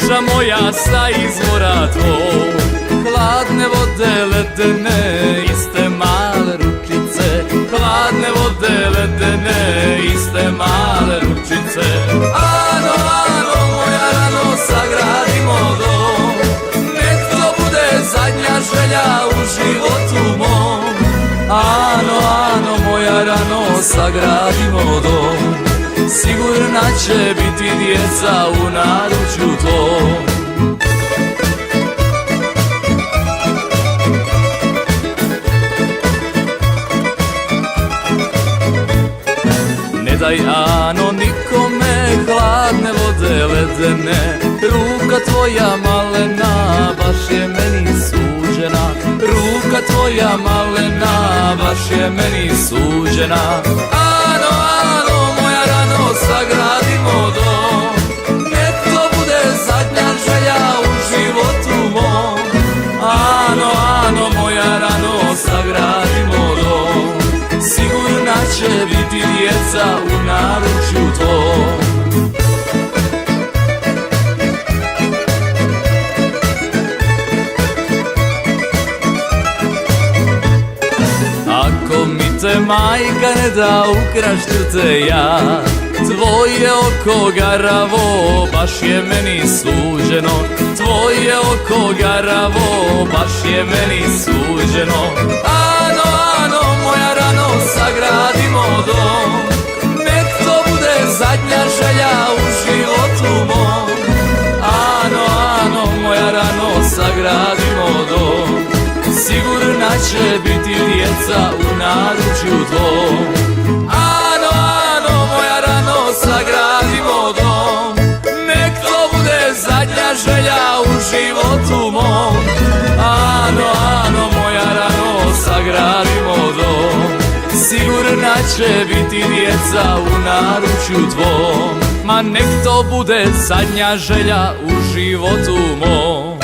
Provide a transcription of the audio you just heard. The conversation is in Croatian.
duša moja sa izvora tvog. Hladne vode ledene, iste male ručice, hladne vode ledene, iste male ručice. Ano, ano, moja rano, sagradimo dom, nek to bude zadnja želja u životu mom. Ano, ano, moja rano, sagradimo dom, sigurna će biti djeca u naručju tvom. Ne daj, ano, nikome hladne vode ledene, ruka tvoja malena baš je meni suđena, ruka tvoja malena baš je meni suđena. Ano, ano, moja rano, sagradimo dom, nek to bude zadnja želja u životu mom. Ano, ano, moja rano, sagradimo dom, sigurna će biti djeca u naručju tvom. Ako mi te majka ne da, ukrašću te ja, tvoje oko garavo baš je meni suđeno, tvoje oko garavo baš je meni suđeno. Ano, ano, moja rano, sagradimo dom, nek to bude zadnja želja u životu mom. Ano, ano, moja rano, sagradimo dom, sigurna će biti djeca u naručju tvom. Ano, ano, moja rano, sagradimo dom, nek to bude zadnja želja u životu mom. Ano, ano, moja rano, sagradimo dom, sigurna će biti djeca u naručju tvom. Ma nek to bude zadnja želja u životu mom.